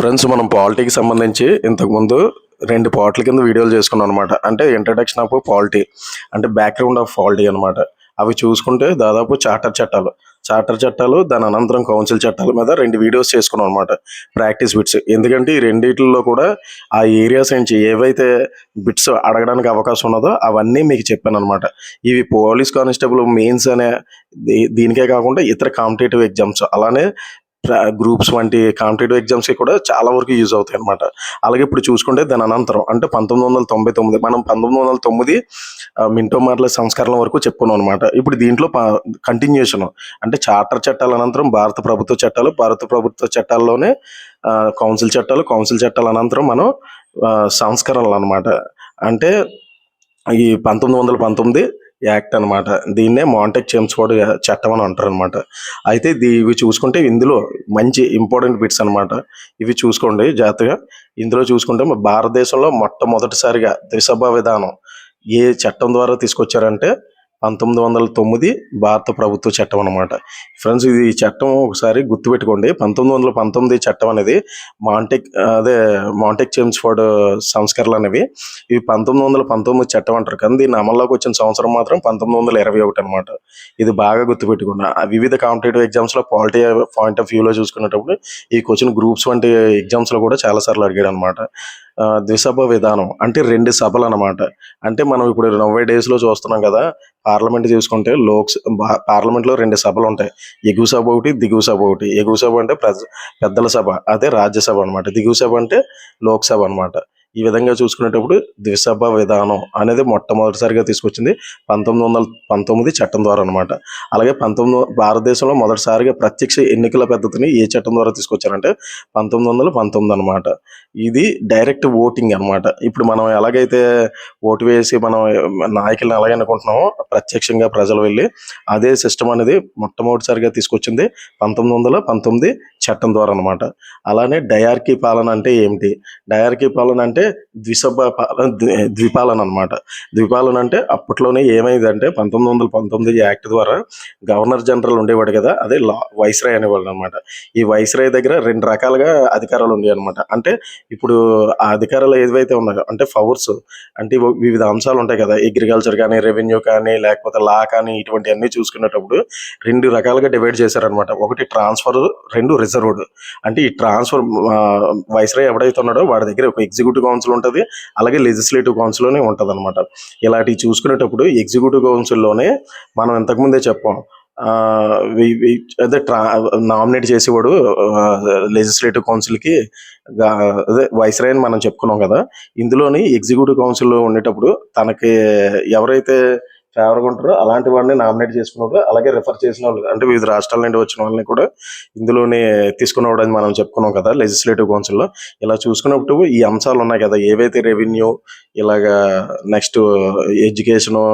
Friends, మనం పాలిటీకి సంబంధించి ఇంతకుముందు 2 పార్ట్‌ల కింద వీడియోలు చేసుకున్నాం అనమాట. అంటే ఇంట్రడక్షన్ ఆఫ్ పాలిటీ, అంటే బ్యాక్‌గ్రౌండ్ ఆఫ్ పాలిటీ అనమాట. అవి చూసుకుంటే దాదాపు చార్టర్ చట్టాలు, దాని అనంతరం కౌన్సిల్ చట్టాల మీద 2 వీడియోస్ చేసుకున్నాం అనమాట. Practice bits. ఎందుకంటే ఈ రెండిట్లో కూడా ఆ ఏరియాస్ నుంచి ఏవైతే బిట్స్ అడగడానికి అవకాశం ఉన్నదో అవన్నీ మీకు చెప్పాననమాట. ఇవి పోలీస్ కానిస్టేబుల్ మెయిన్స్ అనే దీనికే కాకుండా ఇతర కాంపిటేటివ్ ఎగ్జామ్స్, అలానే గ్రూప్స్ వంటి కాంపిటేటివ్ ఎగ్జామ్స్కి కూడా చాలా వరకు యూజ్ అవుతాయి అనమాట. అలాగే ఇప్పుడు చూసుకుంటే దాని అనంతరం అంటే 1999 మనం 1909 మింటో మార్లే సంస్కరణల వరకు చెప్పుకున్నాం అనమాట. ఇప్పుడు దీంట్లో కంటిన్యూషన్ అంటే చార్టర్ చట్టాల అనంతరం భారత ప్రభుత్వ చట్టాల్లోనే కౌన్సిల్ చట్టాల అనంతరం మనం సంస్కరణలు అనమాట. అంటే ఈ 1919 యాక్ట్ అనమాట. దీన్నే మాంటెక్ చేమ్స్ఫోర్డ్ చట్టం అని అంటారు అనమాట. అయితే ఇవి చూసుకుంటే ఇందులో మంచి ఇంపార్టెంట్ బిట్స్ అనమాట. ఇవి చూసుకోండి జాగ్రత్తగా. ఇందులో చూసుకుంటే మన భారతదేశంలో మొట్టమొదటిసారిగా ద్విసభ విధానం ఏ చట్టం ద్వారా తీసుకొచ్చారంటే 1909 భారత ప్రభుత్వ చట్టం అనమాట. ఫ్రెండ్స్, ఈ చట్టం ఒకసారి గుర్తుపెట్టుకోండి. 1919 చట్టం అనేది మాంటెక్ చేమ్స్ఫోర్డ్ సంస్కరణలు అనేవి ఇవి 1919 చట్టం అంటారు, కానీ దీన్ని అమల్లోకి వచ్చిన సంవత్సరం మాత్రం 1921 అనమాట. ఇది బాగా గుర్తుపెట్టుకున్నా. వివిధ కాంపిటేటివ్ ఎగ్జామ్స్లో పాలిటీ పాయింట్ ఆఫ్ వ్యూలో చూసుకునేటప్పుడు ఈ క్వశ్చన్ గ్రూప్స్ వంటి ఎగ్జామ్స్లో కూడా చాలాసార్లు అడిగాడు అనమాట. ద్విసభ విధానం అంటే 2 సభలు అనమాట. అంటే మనం ఇప్పుడు 90 డేస్లో చూస్తున్నాం కదా, పార్లమెంట్ చూసుకుంటే పార్లమెంట్లో 2 సభలు ఉంటాయి. ఎగువ సభ ఒకటి, దిగువ సభ ఒకటి. ఎగువ సభ అంటే పెద్దల సభ, అదే రాజ్యసభ అనమాట. దిగువ సభ అంటే లోక్సభ అనమాట. ఈ విధంగా చూసుకునేటప్పుడు ద్విసభ విధానం అనేది మొట్టమొదటిసారిగా తీసుకొచ్చింది 1919 చట్టం ద్వారా అనమాట. అలాగే భారతదేశంలో మొదటిసారిగా ప్రత్యక్ష ఎన్నికల పద్ధతిని ఏ చట్టం ద్వారా తీసుకొచ్చారంటే 1919 అనమాట. ఇది డైరెక్ట్ ఓటింగ్ అనమాట. ఇప్పుడు మనం ఎలాగైతే ఓటు వేసి మనం నాయకులను ఎలాగనుకుంటున్నామో ప్రత్యక్షంగా ప్రజలు వెళ్ళి అదే సిస్టమ్ అనేది మొట్టమొదటిసారిగా తీసుకొచ్చింది 1919 చట్టం ద్వారా అనమాట. అలానే డయార్కీ పాలన అంటే ఏమిటి? డయార్కీ పాలన అంటే ద్విపాలన అనమాట. ద్విపాలన అంటే అప్పట్లోనే ఏమైందంటే 1919 యాక్ట్ ద్వారా గవర్నర్ జనరల్ ఉండేవాడు కదా, అదే వైస్రాయ్ అనేవాళ్ళు అనమాట. ఈ వైస్రాయ్ దగ్గర 2 రకాలుగా అధికారాలు ఉండేవి అనమాట. అంటే ఇప్పుడు ఆ అధికారాలు ఏవైతే ఉన్నాయో అంటే పవర్స్ అంటే వివిధ అంశాలు ఉంటాయి కదా, అగ్రికల్చర్ కానీ, రెవెన్యూ కానీ, లేకపోతే లా కానీ, ఇటువంటివన్నీ చూసుకునేటప్పుడు 2 రకాలుగా డివైడ్ చేశారనమాట. ఒకటి ట్రాన్స్ఫర్, 2 రిజర్వ్డ్. అంటే ఈ ట్రాన్స్ఫర్ వైస్రాయ్ ఎవడైతే ఉన్నాడో వాడి దగ్గర ఒక ఎగ్జిక్యూటివ్ కౌన్సిల్ ఉంటుంది, అలాగే లెజిస్లేటివ్ కౌన్సిల్లోనే ఉంటుంది అనమాట. ఇలాంటివి చూసుకునేటప్పుడు ఎగ్జిక్యూటివ్ కౌన్సిల్లోనే మనం ఇంతకుముందే చెప్పాం, అదే నామినేట్ చేసేవాడు లెజిస్లేటివ్ కౌన్సిల్కి అదే వైస్రాయ్ అని మనం చెప్పుకున్నాం కదా. ఇందులోని ఎగ్జిక్యూటివ్ కౌన్సిల్లో ఉండేటప్పుడు తనకి ఎవరైతే ఫేవర్గా ఉంటారో అలాంటి వాడిని నామినేట్ చేసుకున్నప్పుడు, అలాగే రిఫర్ చేసిన వాళ్ళు అంటే వివిధ రాష్ట్రాల నుండి వచ్చిన వాళ్ళని కూడా ఇందులోనే తీసుకునేవాడు అని మనం చెప్పుకున్నాం కదా లెజిస్లేటివ్ కౌన్సిల్లో. ఇలా చూసుకున్నప్పుడు ఈ అంశాలు ఉన్నాయి కదా, ఏవైతే రెవెన్యూ, ఇలాగా నెక్స్ట్ ఎడ్యుకేషను,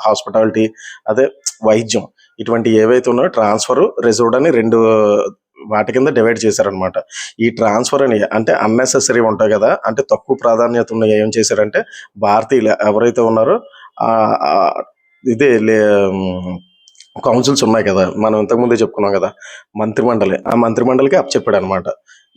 హాస్పిటాలిటీ, అదే వైద్యం, ఇటువంటి ఏవైతే ఉన్నాయో ట్రాన్స్ఫర్, రిజర్వ్డ్ అని 2 వాటి కింద డివైడ్ చేశారనమాట. ఈ ట్రాన్స్ఫర్ అని అంటే అన్నెసెసరీ ఉంటాయి కదా, అంటే తక్కువ ప్రాధాన్యత ఉన్న ఏం చేశారంటే భారతీయులు ఎవరైతే ఉన్నారో ఇదే కౌన్సిల్స్ ఉన్నాయి కదా, మనం ఇంతకుముందే చెప్పుకున్నాం కదా మంత్రిమండలి, ఆ మంత్రిమండలికి అప్పచెప్పాడు అనమాట.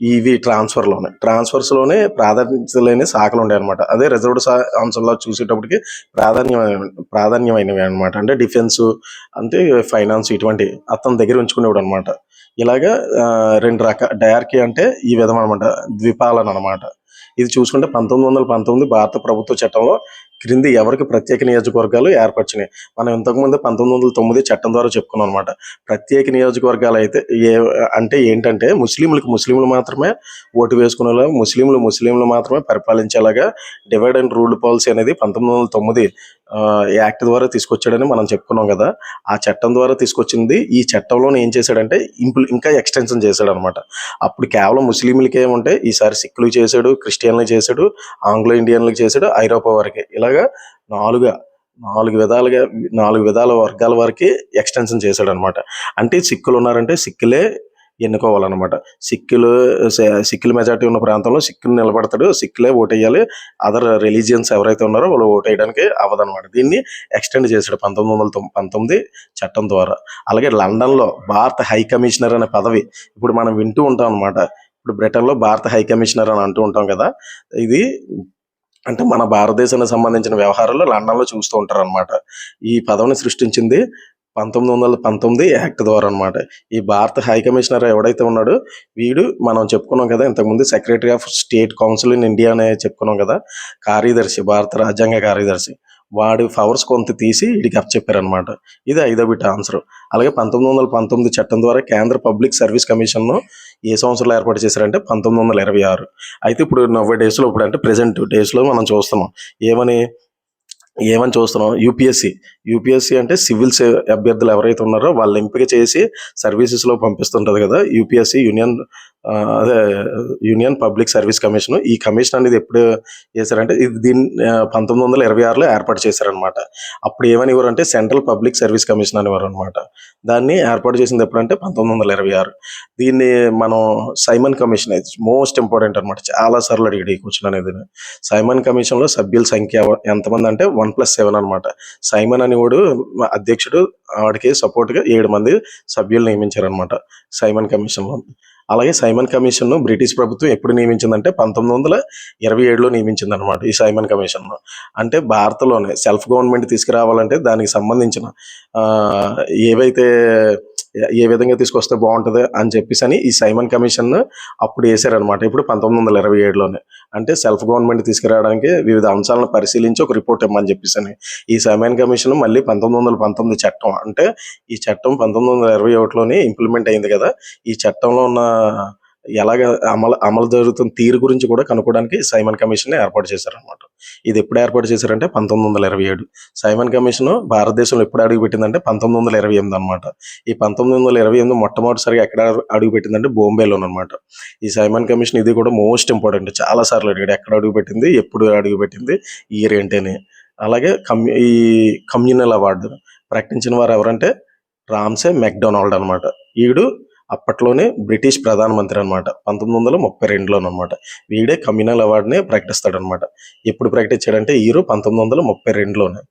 ఇవి ట్రాన్స్ఫర్స్లోనే ప్రాధాన్యత లేని శాఖలు ఉంటాయి అనమాట. అదే రిజర్వ్డ్ అంశంలో చూసేటప్పటికి ప్రాధాన్యమైనవి అనమాట. అంటే డిఫెన్స్, అంటే ఫైనాన్స్, ఇటువంటి అతని దగ్గర ఉంచుకునేవాడు అనమాట. ఇలాగా 2 రకాల డయార్కీ అంటే ఈ విధం అనమాట, ద్విపాలన అనమాట. ఇది చూసుకుంటే 1919 భారత ప్రభుత్వ చట్టంలో క్రింది ఎవరికి ప్రత్యేక నియోజకవర్గాలు ఏర్పరిచినాయి. మనం ఇంతకుముందు 1909 చట్టం ద్వారా చెప్పుకున్నాం అనమాట. ప్రత్యేక నియోజకవర్గాలు అయితే అంటే ఏంటంటే ముస్లింలు మాత్రమే ఓటు వేసుకునేలా, ముస్లింలు మాత్రమే పరిపాలించేలాగా డివైడ్ అండ్ రూల్ పాలసీ అనేది 1909 యాక్ట్ ద్వారా తీసుకొచ్చాడని మనం చెప్పుకున్నాం కదా. ఆ చట్టం ద్వారా తీసుకొచ్చింది. ఈ చట్టంలోనే ఏం చేశాడంటే ఇంకా ఎక్స్టెన్షన్ చేశాడు అనమాట. అప్పుడు కేవలం ముస్లింలకే ఉంటే ఈసారి సిక్కులకు చేశాడు, క్రిస్టియన్లకు చేశాడు, ఆంగ్లో ఇండియన్లకు చేశాడు, ఐరోపా వారికి. ఇలాగా 4 విధాల వర్గాల వారికి ఎక్స్టెన్షన్ చేశాడు అనమాట. అంటే సిక్కులు ఉన్నారంటే సిక్కులే ఎన్నుకోవాలన్నమాట. సిక్కులు మెజార్టీ ఉన్న ప్రాంతంలో సిక్కులు నిలబడతాడు, సిక్కులే ఓటేయాలి. అదర్ రిలీజియన్స్ ఎవరైతే ఉన్నారో వాళ్ళు ఓటేయడానికి అవ్వదన్నమాట. దీన్ని ఎక్స్టెండ్ చేశాడు 1919 చట్టం ద్వారా. అలాగే లండన్లో భారత హై కమిషనర్ అనే పదవి ఇప్పుడు మనం వింటూ ఉంటాం అనమాట. ఇప్పుడు బ్రిటన్‌లో భారత హై కమిషనర్ అని అంటూ ఉంటాం కదా! ఇది అంటే మన భారతదేశానికి సంబంధించిన వ్యవహారాలు లండన్‌లో చూస్తూ ఉంటారనమాట. ఈ పదవిని సృష్టించింది 1919 యాక్ట్ ద్వారా అనమాట. ఈ భారత హై కమిషనర్ ఎవడైతే ఉన్నాడో వీడు మనం చెప్పుకున్నాం కదా! ఇంతకుముందు secretary of state council in India అనే చెప్పుకున్నాం కదా! కార్యదర్శి, భారత రాజ్యాంగ కార్యదర్శి. వాడి పవర్స్ కొంత తీసి ఈడికి అప్పచెప్పారనమాట. ఇది ఐదో బిట్ ఆన్సరు. అలాగే 1919 చట్టం ద్వారా కేంద్ర పబ్లిక్ సర్వీస్ కమిషన్‌ను ఏ సంవత్సరంలో ఏర్పాటు చేశారంటే 1926. అయితే ఇప్పుడు నవ్వే డేస్‌లో ఇప్పుడంటే ప్రెజెంట్ డేస్‌లో మనం చూస్తున్నాం. ఏమని ఏమని చూస్తున్నాం యూపీఎస్సీ అంటే సివిల్స్ అభ్యర్థులు ఎవరైతే ఉన్నారో వాళ్ళు ఎంపిక చేసి సర్వీసెస్లో పంపిస్తుంటుంది కదా యూపీఎస్సీ అదే యూనియన్ పబ్లిక్ సర్వీస్ కమిషన్. ఈ కమిషన్ అనేది ఎప్పుడు చేశారంటే దీన్ని 1926లో ఏర్పాటు చేశారనమాట. అప్పుడు ఏమనివ్వరు అంటే సెంట్రల్ పబ్లిక్ సర్వీస్ కమిషన్ అనేవారు అనమాట. దాన్ని ఏర్పాటు చేసింది ఎప్పుడంటే 1926. దీన్ని మనం సైమన్ కమిషన్ అయితే మోస్ట్ ఇంపార్టెంట్ అనమాట. చాలా సార్లు అడిగాడు ఈ క్వశ్చన్ అనేది. సైమన్ కమిషన్లో సభ్యుల సంఖ్య ఎంతమంది అంటే 1+7 అనమాట. సైమన్ అనేవాడు అధ్యక్షుడు, వాడికి సపోర్ట్గా 7 మంది సభ్యులు నియమించారనమాట సైమన్ కమిషన్లో. అలాగే సైమన్ కమిషన్ను బ్రిటిష్ ప్రభుత్వం ఎప్పుడు నియమించిందంటే 1927లో నియమించింది అనమాట ఈ సైమన్ కమిషన్ను. అంటే భారత్లోనే సెల్ఫ్ గవర్నమెంట్ తీసుకురావాలంటే దానికి సంబంధించిన ఆ, ఏవైతే ఏ విధంగా తీసుకొస్తే బాగుంటుంది అని చెప్పేసి అని ఈ సైమన్ కమిషన్ అప్పుడు వేశారనమాట. ఇప్పుడు 1927లోనే. అంటే సెల్ఫ్ గవర్నమెంట్ తీసుకురావడానికి వివిధ అంశాలను పరిశీలించి ఒక రిపోర్ట్ ఇవ్వమని చెప్పేసి అని. ఈ సైమన్ కమిషన్ మళ్ళీ 1919 చట్టం అంటే ఈ చట్టం 1921లోనే ఇంప్లిమెంట్ అయింది కదా! ఈ చట్టంలో ఉన్న ఎలాగ అమలు అమలు జరుగుతున్న తీరు గురించి కూడా కనుక్కోవడానికి సైమన్ కమిషన్ ఏర్పాటు చేశారనమాట. ఇది ఎప్పుడు ఏర్పాటు చేశారంటే 1927. సైమన్ కమిషన్ భారతదేశంలో ఎప్పుడు అడుగుపెట్టిందంటే 1928 అనమాట. ఈ 1928 మొట్టమొదటిసారిగా ఎక్కడ అడుగుపెట్టిందంటే బొంబేలోనమాట. ఈ సైమన్ కమిషన్ ఇది కూడా మోస్ట్ ఇంపార్టెంట్. చాలా సార్లు అడిగాడు ఎక్కడ అడుగుపెట్టింది, ఎప్పుడు అడుగుపెట్టింది, ఇయర్ ఏంటని. అలాగే ఈ కమ్యూనల్ అవార్డు ప్రకటించిన వారు ఎవరంటే రామ్సే మెక్డొనాల్డ్ అనమాట. ఈడు అప్పట్లోనే బ్రిటిష్ ప్రధానమంత్రి అనమాట. 1932లోనమాట. వీడే కమ్యూనల్ అవార్డుని ప్రకటిస్తాడనమాట. ఎప్పుడు ప్రకటించాడంటే ఇయర్ 1932లోనే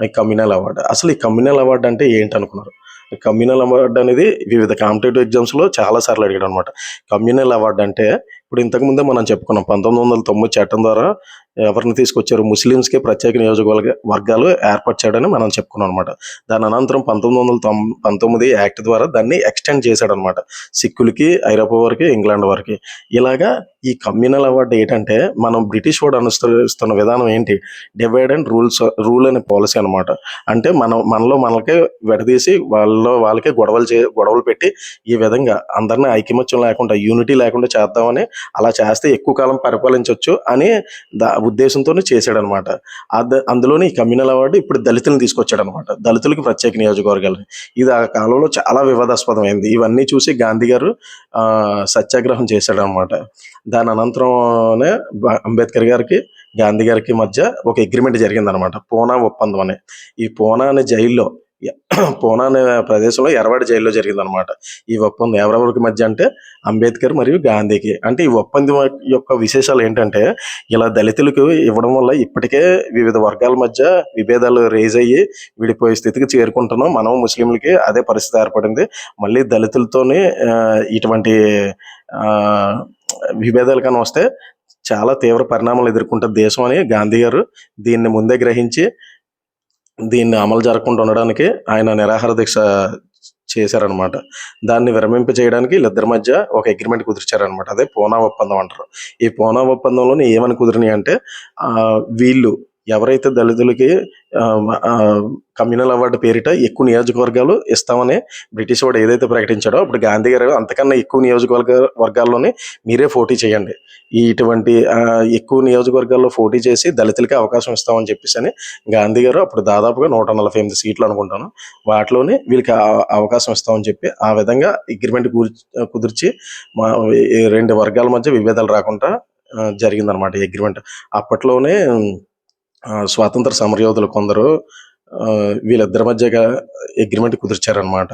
ఈ కమ్యూనల్ అవార్డు. అసలు ఈ కమ్యూనల్ అవార్డు అంటే ఏంటనుకున్నారు? ఈ కమ్యూనల్ అవార్డు అనేది వివిధ కాంపిటేటివ్ ఎగ్జామ్స్లో చాలా సార్లు అడిగాడు అనమాట. కమ్యూనల్ అవార్డు అంటే ఇప్పుడు ఇంతకుముందే మనం చెప్పుకున్నాం 1990 చట్టం ద్వారా ఎవరిని తీసుకొచ్చారు, ముస్లిమ్స్కి ప్రత్యేక వర్గాలు ఏర్పాటు చేయడని మనం చెప్పుకున్నాం అనమాట. దాని అనంతరం 1919 యాక్ట్ ద్వారా దాన్ని ఎక్స్టెండ్ చేశాడనమాట. సిక్కులకి, ఐరోపా వారికి, ఇంగ్లాండ్ వారికి. ఇలాగా ఈ కమ్యూనల్ అవార్డు ఏంటంటే మనం బ్రిటిష్ వాడు అనుసరిస్తున్న విధానం ఏంటి, డివైడ్ అండ్ రూల్ అనే పాలసీ అనమాట. అంటే మనలో మనకే విడదీసి వాళ్ళకే గొడవలు పెట్టి ఈ విధంగా అందరినీ ఐకమత్యం లేకుండా, యూనిటీ లేకుండా చేద్దామని, అలా చేస్తే ఎక్కువ కాలం పరిపాలించవచ్చు అని ఉద్దేశంతోనే చేశాడనమాట. అందులోని ఈ కమ్యూనల్ అవార్డు ఇప్పుడు దళితులను తీసుకొచ్చాడనమాట. దళితులకి ప్రత్యేక నియోజకవర్గాలు. ఇది ఆ కాలంలో చాలా వివాదాస్పదమైంది. ఇవన్నీ చూసి గాంధీ గారు సత్యాగ్రహం చేశాడనమాట. దాని అనంతరంనే అంబేద్కర్ గారికి, గాంధీ గారికి మధ్య ఒక అగ్రిమెంట్ జరిగిందనమాట, పూనా ఒప్పందం అని. ఈ పూనా అనే జైల్లో పూనా అనే ప్రదేశంలో ఎర్రవాడి జైల్లో జరిగిందనమాట ఈ ఒప్పందం. ఎవరెవరికి మధ్య అంటే అంబేద్కర్ మరియు గాంధీకి. అంటే ఈ ఒప్పందం యొక్క విశేషాలు ఏంటంటే ఇలా దళితులకు ఇవ్వడం వల్ల ఇప్పటికే వివిధ వర్గాల మధ్య విభేదాలు రేజ్ అయ్యి విడిపోయే స్థితికి చేరుకుంటున్నాం. మనం ముస్లింలకి అదే పరిస్థితి ఏర్పడింది. మళ్ళీ దళితులతోనే ఇటువంటి విభేదాలు కానీ వస్తే చాలా తీవ్ర పరిణామాలు ఎదుర్కొంటుంది దేశం అని గాంధీ గారు దీన్ని ముందే గ్రహించి దీన్ని అమలు జరగకుండా ఉండడానికి ఆయన నిరాహార దీక్ష చేశారనమాట. దాన్ని విరమింప చేయడానికి వీళ్ళిద్దరి మధ్య ఒక అగ్రిమెంట్ కుదిర్చారనమాట. అదే పూనా ఒప్పందం అంటారు. ఈ పూనా ఒప్పందంలోనే ఏమని కుదిరినాయి అంటే వీళ్ళు ఎవరైతే దళితులకి కమ్యూనల్ అవార్డు పేరిట ఎక్కువ నియోజకవర్గాలు ఇస్తామని బ్రిటిష్ వాడు ఏదైతే ప్రకటించాడో అప్పుడు గాంధీ గారు అంతకన్నా ఎక్కువ వర్గాల్లోనే మీరే పోటీ చేయండి, ఇటువంటి ఎక్కువ నియోజకవర్గాల్లో పోటీ చేసి దళితులకి అవకాశం ఇస్తామని చెప్పేసి అని గాంధీ గారు అప్పుడు దాదాపుగా 148 సీట్లు అనుకుంటాను వాటిలోనే వీళ్ళకి అవకాశం ఇస్తామని చెప్పి ఆ విధంగా అగ్రిమెంట్ కుదిర్చి రెండు వర్గాల మధ్య విభేదాలు రాకుండా జరిగిందనమాట ఈ అగ్రిమెంట్. అప్పట్లోనే స్వాతంత్ర సమరయోధులు కొందరు వీళ్ళిద్దరి మధ్యగా అగ్రిమెంట్ కుదిర్చారనమాట.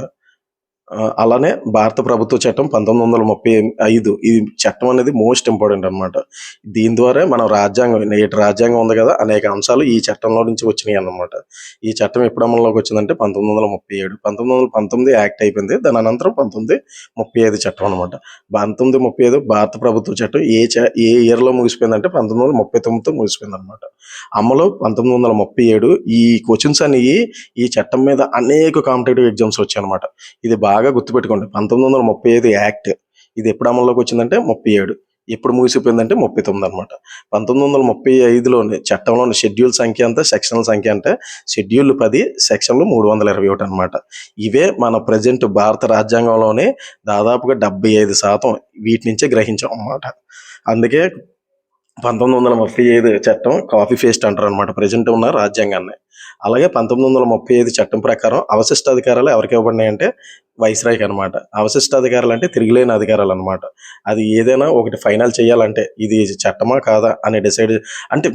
అలానే భారత ప్రభుత్వ చట్టం 1935 ఈ చట్టం అనేది మోస్ట్ ఇంపార్టెంట్ అనమాట. దీని ద్వారా మన రాజ్యాంగం నేటి రాజ్యాంగం ఉంది కదా! అనేక అంశాలు ఈ చట్టంలో నుంచి వచ్చినాయి అన్నమాట. ఈ చట్టం ఎప్పుడు అమల్లోకి వచ్చిందంటే 1937. 1919 యాక్ట్ అయిపోయింది. దాని అనంతరం 1935 చట్టం అనమాట. 1935 భారత ప్రభుత్వ చట్టం ఏ ఇయర్‌లో ముగిసిపోయిందంటే 1939తో ముగిసిపోయిందనమాట. అమలు 1937. ఈ క్వెషన్స్ అనేయి ఈ చట్టం మీద అనేక కాంపిటేటివ్ ఎగ్జామ్స్ వచ్చాయన్నమాట. ఇది బాగా గుర్తుపెట్టుకోండి. 1935 యాక్ట్ ఇది ఎప్పుడు అమల్లోకి వచ్చిందంటే 37. ఎప్పుడు ముగిసిపోయిందంటే 39 అనమాట. 1935లోని చట్టంలోని షెడ్యూల్ సంఖ్య ఎంత, సెక్షన్ల సంఖ్య అంటే షెడ్యూల్ 10, సెక్షన్లు 321 అనమాట. ఇవే మన ప్రెజెంట్ భారత రాజ్యాంగంలోనే దాదాపుగా 75% వీటి నుంచే గ్రహించాం అన్నమాట. అందుకే 1935 చట్టం కాపీ పేస్ట్ అంటారనమాట ప్రెజెంట్ ఉన్న రాజ్యాంగాన్ని. అలాగే 1935 చట్టం ప్రకారం అవశిష్ట అధికారాలు ఎవరికి ఇవ్వబడినాయంటే వైస్రాయ్‌కి అనమాట. అవశిష్ట అధికారాలు అంటే తిరుగులేని అధికారాలు అనమాట. అది ఏదైనా ఒకటి ఫైనల్ చేయాలంటే ఇది చట్టమా కాదా అని డిసైడ్ అంటే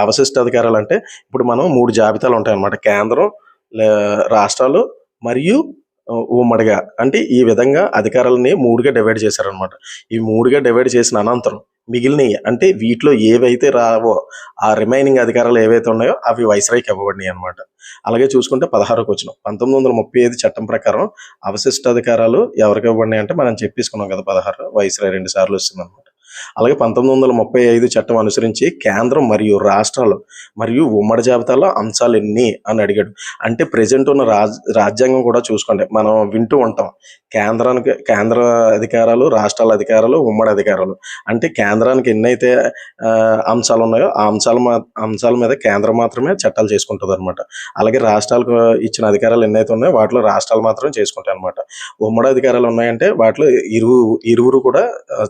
అవశిష్ట అధికారాలు అంటే ఇప్పుడు మనం 3 జాబితాలు ఉంటాయన్నమాట. కేంద్రం, రాష్ట్రాలు మరియు ఉమ్మడిగా. అంటే ఈ విధంగా అధికారాలని 3గా డివైడ్ చేశారనమాట. ఈ 3గా డివైడ్ చేసిన అనంతరం మిగిలినవి అంటే వీటిలో ఏవైతే రావో ఆ రిమైనింగ్ అధికారాలు ఏవైతే ఉన్నాయో అవి వైస్రాయ్‌కి ఇవ్వబడినాయి అనమాట. అలాగే చూసుకుంటే 16వ క్వెషన్ 1935 చట్టం ప్రకారం అవశిష్ట అధికారాలు ఎవరికి ఇవ్వబడినాయి అంటే మనం చెప్పేసుకున్నాం కదా 16 వైస్రాయ్ 2 సార్లు వస్తుందన్నమాట. అలాగే 1935 చట్టం అనుసరించి కేంద్రం మరియు రాష్ట్రాలు మరియు ఉమ్మడి జాబితాలో అంశాలు ఎన్ని అని అడిగాడు. అంటే ప్రెజెంట్ ఉన్న రాజ్యాంగం కూడా చూసుకోండి. మనం వింటూ ఉంటాం కేంద్ర అధికారాలు, రాష్ట్రాల అధికారాలు, ఉమ్మడి అధికారాలు. అంటే కేంద్రానికి ఎన్నైతే అంశాలు ఉన్నాయో ఆ అంశాల మీద కేంద్రం మాత్రమే చట్టాలు చేసుకుంటుంది అనమాట. అలాగే రాష్ట్రాలకు ఇచ్చిన అధికారాలు ఎన్నైతే ఉన్నాయో వాటిలో రాష్ట్రాలు మాత్రమే చేసుకుంటాయి అనమాట. ఉమ్మడి అధికారాలు ఉన్నాయంటే వాటిలో ఇరువురు కూడా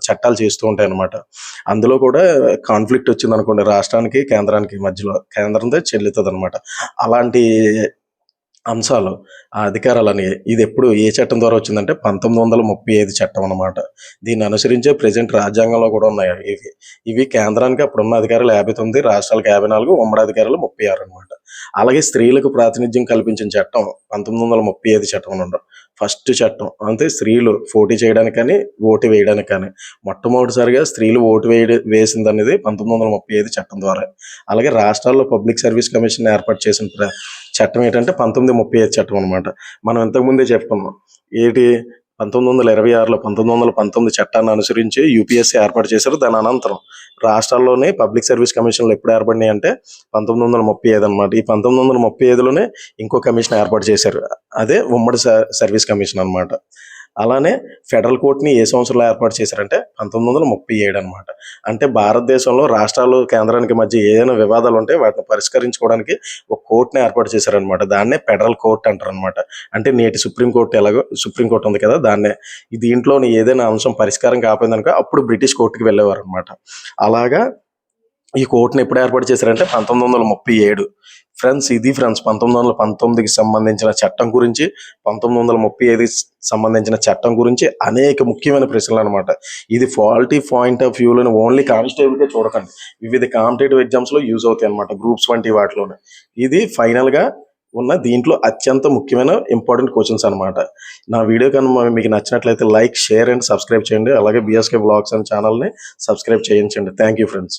చట్టాలు చేస్తూ ఉంటాయి అనమాట. అందులో కూడా కాన్ఫ్లిక్ట్ వచ్చింది అనుకోండి రాష్ట్రానికి కేంద్రానికి మధ్యలో కేంద్రంతో చెల్లుతుంది అనమాట. అలాంటి అంశాలు ఆ అధికారాలని ఇది ఎప్పుడు ఏ చట్టం ద్వారా వచ్చిందంటే 1935 చట్టం అనమాట. దీన్ని అనుసరించే ప్రెజెంట్ రాజ్యాంగంలో కూడా ఉన్నాయి ఇవి కేంద్రానికి అప్పుడున్న అధికారులు 59, రాష్ట్రాలకు 54, ఉమ్మడి అధికారులు 36 అనమాట. అలాగే స్త్రీలకు ప్రాతినిధ్యం కల్పించిన చట్టం 1935 చట్టం అనమాట. ఫస్ట్ చట్టం అంటే స్త్రీలు పోటీ చేయడానికి కానీ ఓటు వేయడానికి కానీ మొట్టమొదటిసారిగా స్త్రీలు ఓటు వేసింది అనేది 1935 చట్టం ద్వారా. అలాగే రాష్ట్రాల్లో పబ్లిక్ సర్వీస్ కమిషన్ ఏర్పాటు చేసిన చట్టం ఏంటంటే 1935 చట్టం అనమాట. మనం ఇంతకుముందే చెప్పుకున్నాం ఏంటి 1926లో 1919 చట్టాన్ని అనుసరించి యూపీఎస్సీ ఏర్పాటు చేశారు. దాని అనంతరం రాష్ట్రాల్లోనే పబ్లిక్ సర్వీస్ కమిషన్లు ఎప్పుడు ఏర్పడినాయి అంటే 1935 అనమాట. ఈ 1935లోనే ఇంకో కమిషన్ ఏర్పాటు చేశారు. అదే ఉమ్మడి సర్వీస్ కమిషన్ అనమాట. అలానే ఫెడరల్ కోర్టుని ఏ సంవత్సరంలో ఏర్పాటు చేశారంటే 1937 అనమాట. అంటే భారతదేశంలో రాష్ట్రాలు కేంద్రానికి మధ్య ఏదైనా వివాదాలు ఉంటే వాటిని పరిష్కరించుకోవడానికి ఒక కోర్టుని ఏర్పాటు చేశారనమాట. దాన్నే ఫెడరల్ కోర్ట్ అంటారు అనమాట. అంటే నేటి సుప్రీంకోర్టు ఉంది కదా దాన్నే. దీంట్లోని ఏదైనా అంశం పరిష్కారం కాకపోయిందనుకో అప్పుడు బ్రిటిష్ కోర్టుకి వెళ్ళేవారు అనమాట. అలాగా ఈ కోర్టుని ఎప్పుడు ఏర్పాటు చేశారంటే 1937. ఫ్రెండ్స్ ఇది 1919కి సంబంధించిన చట్టం గురించి 1935కి సంబంధించిన చట్టం గురించి అనేక ముఖ్యమైన ప్రశ్నలు అనమాట. ఇది క్వాలిటీ పాయింట్ ఆఫ్ వ్యూలోని ఓన్లీ కానిస్టేబుల్కే చూడకండి, వివిధ కాంపిటేటివ్ ఎగ్జామ్స్లో యూజ్ అవుతాయి అనమాట. గ్రూప్స్ వంటి వాటిలోనే ఇది ఫైనల్గా ఉన్న దీంట్లో అత్యంత ముఖ్యమైన ఇంపార్టెంట్ క్వశ్చన్స్ అనమాట. నా వీడియో కనుక మీకు నచ్చినట్లయితే లైక్, షేర్ అండ్ సబ్స్క్రైబ్ చేయండి. అలాగే బిఎస్కే బ్లాగ్స్ అండ్ ఛానల్ని సబ్స్క్రైబ్ చేయించండి. Thank you friends.